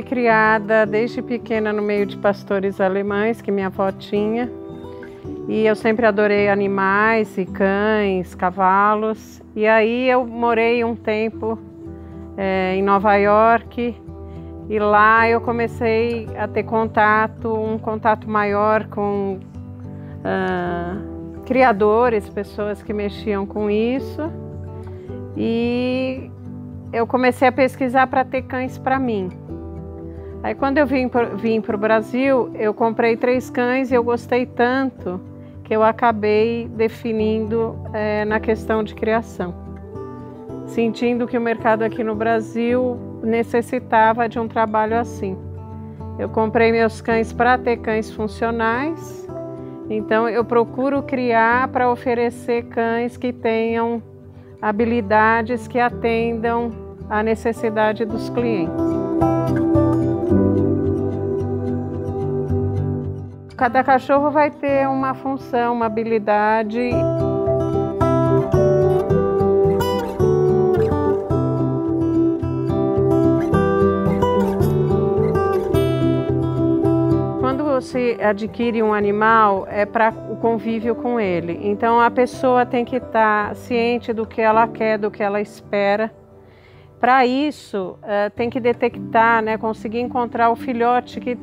fui criada desde pequena no meio de pastores alemães que minha avó tinha. E eu sempre adorei animais, e cães, cavalos. E aí eu morei um tempo em Nova York. E lá eu comecei a ter um contato maior com criadores, pessoas que mexiam com isso. E eu comecei a pesquisar para ter cães para mim. Aí quando eu vim para o Brasil, eu comprei 3 cães e eu gostei tanto que eu acabei definindo na questão de criação. Sentindo que o mercado aqui no Brasil necessitava de um trabalho assim. Eu comprei meus cães para ter cães funcionais, então eu procuro criar para oferecer cães que tenham habilidades que atendam à necessidade dos clientes. Cada cachorro vai ter uma função, uma habilidade. Quando você adquire um animal, é para o convívio com ele. Então a pessoa tem que estar ciente do que ela quer, do que ela espera. Para isso, tem que detectar, conseguir encontrar o filhote que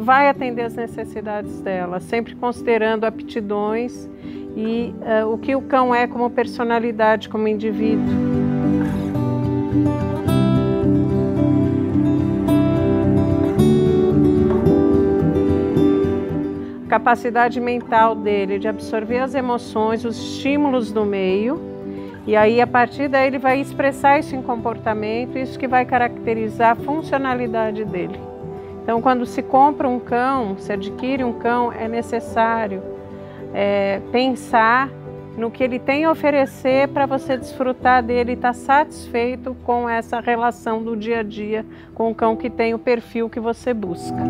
vai atender as necessidades dela, sempre considerando aptidões e o que o cão é como personalidade, como indivíduo. A capacidade mental dele de absorver as emoções, os estímulos do meio, e aí a partir daí ele vai expressar isso em comportamento, isso que vai caracterizar a funcionalidade dele. Então, quando se compra um cão, se adquire um cão, é necessário pensar no que ele tem a oferecer para você desfrutar dele e estar satisfeito com essa relação do dia a dia com o cão que tem o perfil que você busca.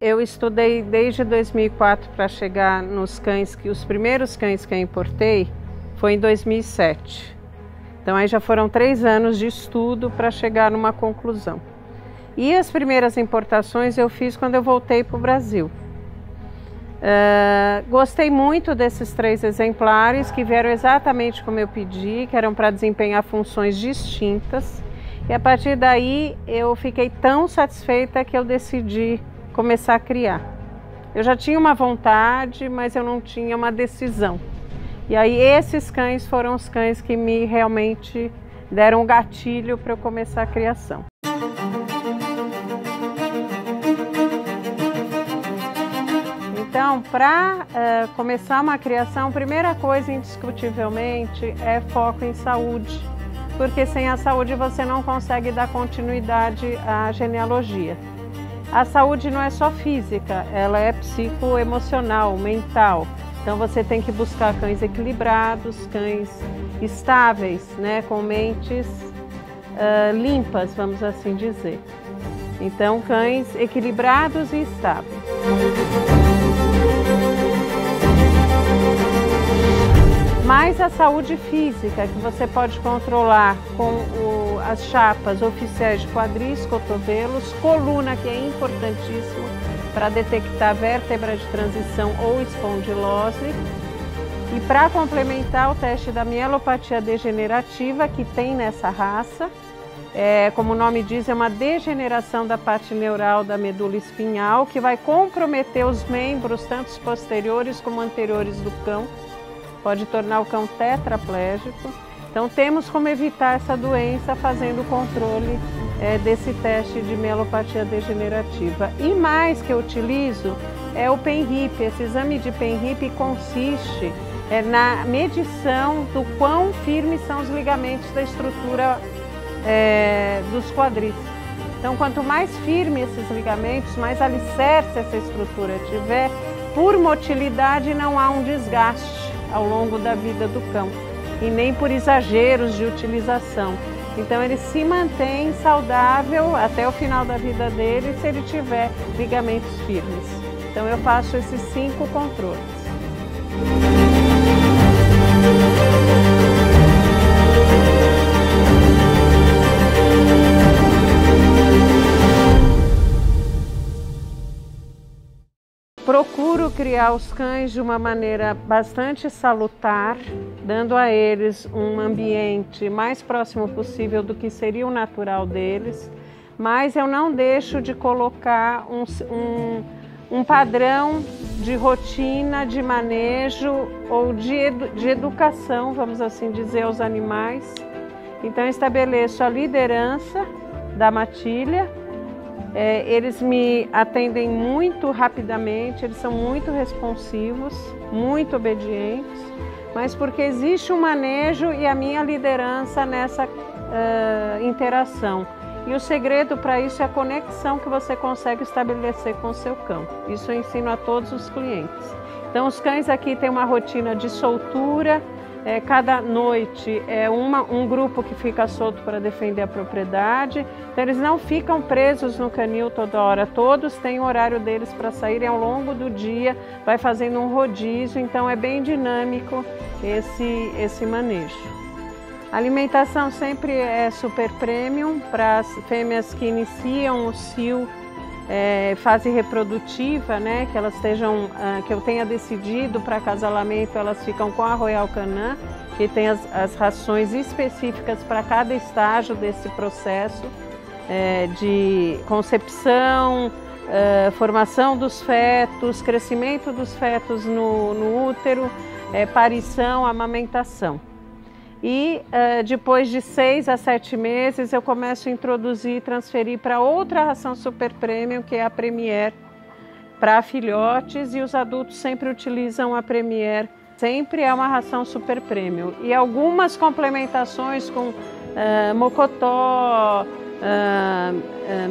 Eu estudei desde 2004 para chegar nos cães, que os primeiros cães que eu importei foi em 2007. Então aí já foram 3 anos de estudo para chegar numa conclusão. E as primeiras importações eu fiz quando eu voltei para o Brasil. Gostei muito desses 3 exemplares que vieram exatamente como eu pedi, que eram para desempenhar funções distintas. E a partir daí eu fiquei tão satisfeita que eu decidi começar a criar. Eu já tinha uma vontade, mas eu não tinha uma decisão. E aí esses cães foram os cães que me realmente deram um gatilho para eu começar a criação. Então, para começar uma criação, a primeira coisa, indiscutivelmente, é foco em saúde, porque sem a saúde você não consegue dar continuidade à genealogia. A saúde não é só física, ela é psicoemocional, mental. Então você tem que buscar cães equilibrados, cães estáveis, com mentes limpas, vamos assim dizer. Então cães equilibrados e estáveis. Mais a saúde física, que você pode controlar com as chapas oficiais de quadris, cotovelos, coluna, que é importantíssimo para detectar vértebra de transição ou espondilose. E para complementar, o teste da mielopatia degenerativa, que tem nessa raça, como o nome diz, é uma degeneração da parte neural da medula espinhal, que vai comprometer os membros, tanto os posteriores como anteriores do cão, pode tornar o cão tetraplégico. Então temos como evitar essa doença fazendo o controle desse teste de mielopatia degenerativa. E mais que eu utilizo é o PENRIP. Esse exame de PENRIP consiste na medição do quão firmes são os ligamentos da estrutura dos quadris. Então, quanto mais firme esses ligamentos, mais alicerce essa estrutura tiver, por motilidade não há um desgaste ao longo da vida do cão e nem por exageros de utilização. Então ele se mantém saudável até o final da vida dele se ele tiver ligamentos firmes. Então eu faço esses 5 controles. Procuro criar os cães de uma maneira bastante salutar, dando a eles um ambiente mais próximo possível do que seria o natural deles, mas eu não deixo de colocar um padrão de rotina, de manejo ou de educação, vamos assim dizer, aos animais. Então eu estabeleço a liderança da matilha. Eles me atendem muito rapidamente, eles são muito responsivos, muito obedientes, mas porque existe um manejo e a minha liderança nessa interação. E o segredo para isso é a conexão que você consegue estabelecer com o seu cão. Isso eu ensino a todos os clientes. Então os cães aqui têm uma rotina de soltura. Cada noite é um grupo que fica solto para defender a propriedade. Então eles não ficam presos no canil toda hora, todos têm o horário deles para saírem ao longo do dia, vai fazendo um rodízio, então é bem dinâmico esse manejo. A alimentação sempre é super premium para as fêmeas que iniciam o cio, fase reprodutiva, né, que elas estejam, que eu tenha decidido para acasalamento, elas ficam com a Royal Canin, que tem as rações específicas para cada estágio desse processo de concepção, formação dos fetos, crescimento dos fetos no útero, parição, amamentação. E depois de 6 a 7 meses eu começo a introduzir e transferir para outra ração super premium, que é a Premier, para filhotes, e os adultos sempre utilizam a Premier. Sempre é uma ração super premium. E algumas complementações com mocotó,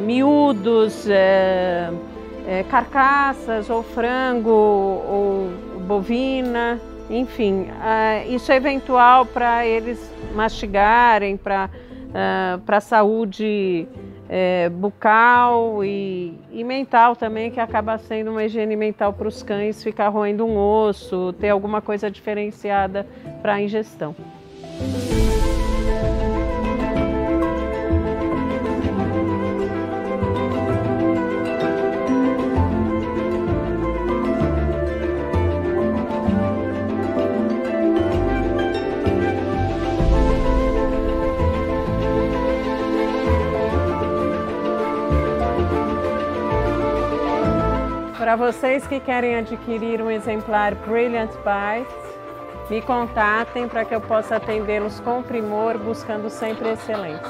miúdos, carcaças ou frango ou bovina. Enfim, isso é eventual para eles mastigarem, para a saúde bucal e mental também, que acaba sendo uma higiene mental para os cães, ficar roendo um osso, ter alguma coisa diferenciada para a ingestão. Para vocês que querem adquirir um exemplar Brilliant Bites, me contatem para que eu possa atendê-los com primor, buscando sempre excelência.